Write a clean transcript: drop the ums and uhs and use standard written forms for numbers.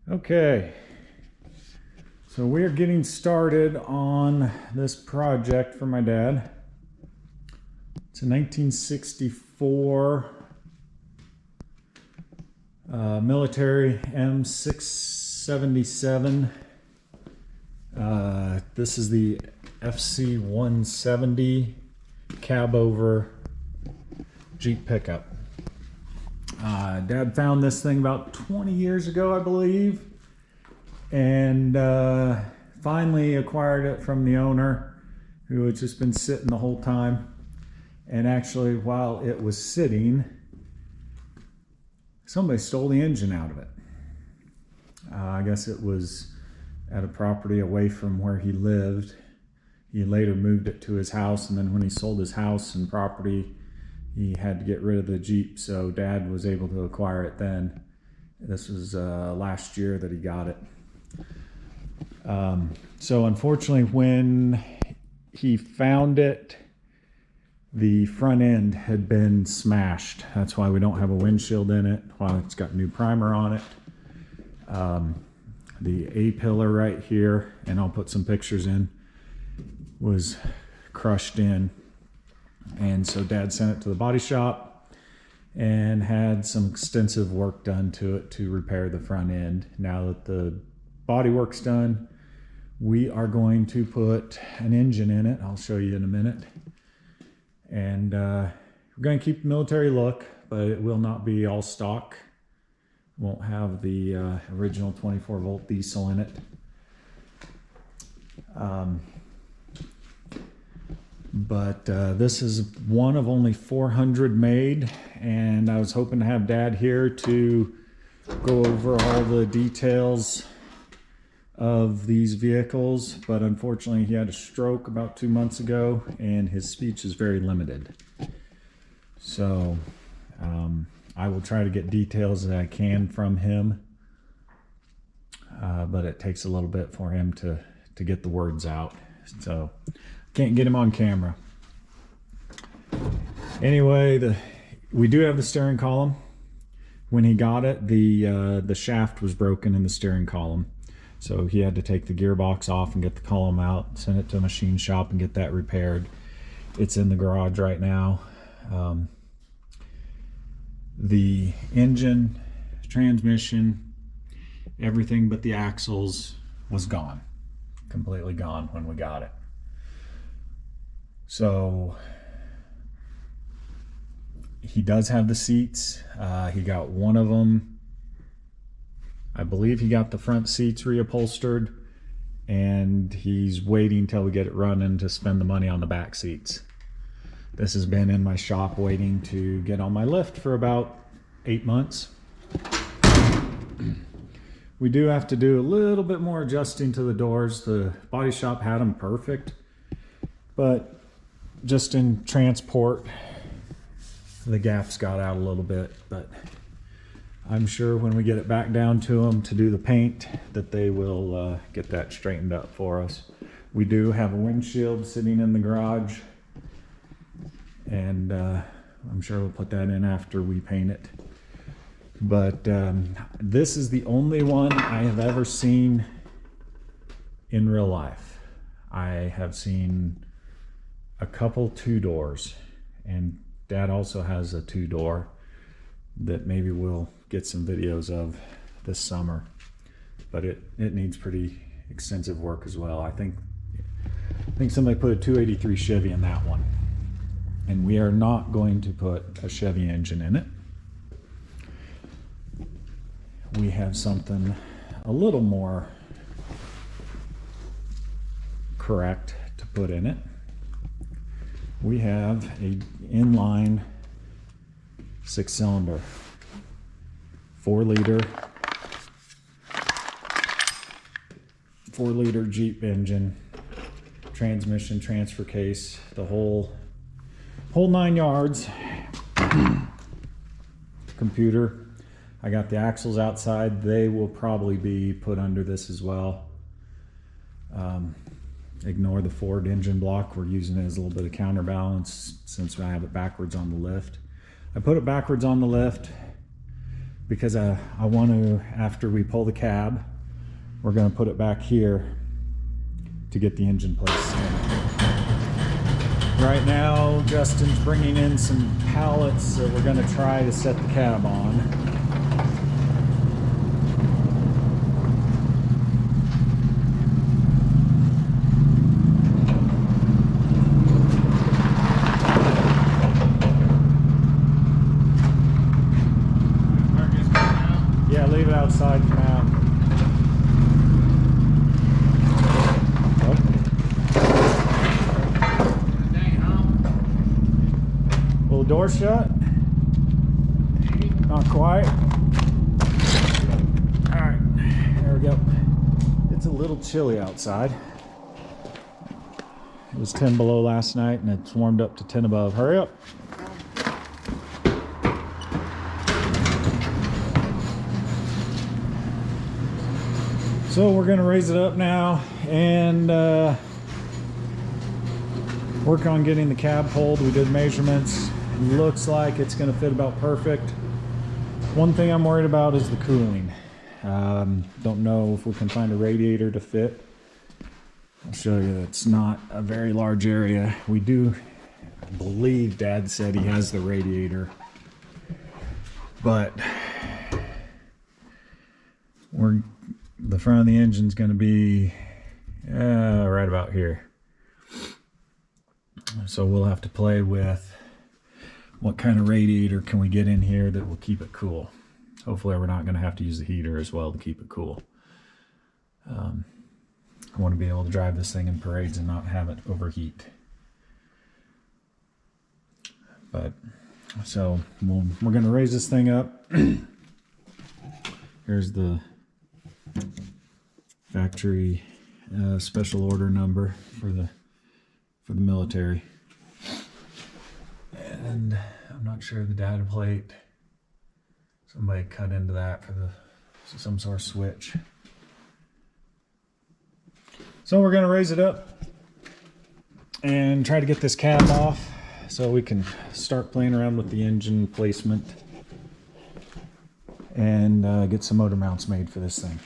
Okay, so we're getting started on this project for my dad. It's a 1964 military M677. This is the FC-170 cabover Jeep pickup. Dad found this thing about 20 years ago, I believe, and finally acquired it from the owner, who had just been sitting the whole time. And actually, while it was sitting, somebody stole the engine out of it. I guess it was at a property away from where he lived. He later moved it to his house, and then when he sold his house and property, he had to get rid of the Jeep, so Dad was able to acquire it then. This was last year that he got it. So unfortunately, when he found it, the front end had been smashed. That's why we don't have a windshield in it, while it's got new primer on it. The A-pillar right here, and I'll put some pictures in, was crushed in. And so Dad sent it to the body shop and had some extensive work done to it to repair the front end. Now that the bodywork's done, we are going to put an engine in it. I'll show you in a minute. And we're going to keep the military look, but it will not be all stock. Won't have the original 24-volt diesel in it. But this is one of only 400 made, and I was hoping to have Dad here to go over all the details of these vehicles, but unfortunately he had a stroke about 2 months ago and his speech is very limited. So I will try to get details that I can from him, but it takes a little bit for him to get the words out. So can't get him on camera. Anyway, we do have the steering column. When he got it, the shaft was broken in the steering column, so he had to take the gearbox off and get the column out, send it to a machine shop and get that repaired. It's in the garage right now. The engine, transmission, everything but the axles was gone, completely gone when we got it. So he does have the seats. He got one of them. I believe he got the front seats reupholstered, and he's waiting till we get it running to spend the money on the back seats. This has been in my shop waiting to get on my lift for about 8 months. We do have to do a little bit more adjusting to the doors. The body shop had them perfect, but just in transport, the gaps got out a little bit. But I'm sure when we get it back down to them to do the paint, that they will get that straightened up for us. We do have a windshield sitting in the garage, and I'm sure we'll put that in after we paint it. But this is the only one I have ever seen in real life. I have seen a couple 2-doors, and Dad also has a 2-door that maybe we'll get some videos of this summer, but it needs pretty extensive work as well. I think somebody put a 283 Chevy in that one, and we are not going to put a Chevy engine in it. We have something a little more correct to put in it. We have a inline 6-cylinder, 4-liter Jeep engine, transmission, transfer case, the whole 9 yards. Computer. I got the axles outside. They will probably be put under this as well. Ignore the Ford engine block. We're using it as a little bit of counterbalance since I have it backwards on the lift. I put it backwards on the lift because I want to, after we pull the cab, we're going to put it back here to get the engine placed in. Right now, Justin's bringing in some pallets that we're going to try to set the cab on. Yeah, leave it outside for now. Will the door shut? Not quite. Alright, there we go. It's a little chilly outside. It was 10 below last night and it's warmed up to 10 above. Hurry up. So we're going to raise it up now and work on getting the cab pulled. We did measurements. Looks like it's going to fit about perfect. One thing I'm worried about is the cooling. Don't know if we can find a radiator to fit. I'll show you. It's not a very large area. We do, I believe Dad said he has the radiator, but the front of the engine's going to be right about here. So we'll have to play with what kind of radiator can we get in here that will keep it cool. Hopefully we're not going to have to use the heater as well to keep it cool. I want to be able to drive this thing in parades and not have it overheat. But so we're going to raise this thing up. Here's the factory special order number for the military, and I'm not sure the data plate. Somebody cut into that for some sort of switch. So we're going to raise it up and try to get this cab off so we can start playing around with the engine placement and get some motor mounts made for this thing.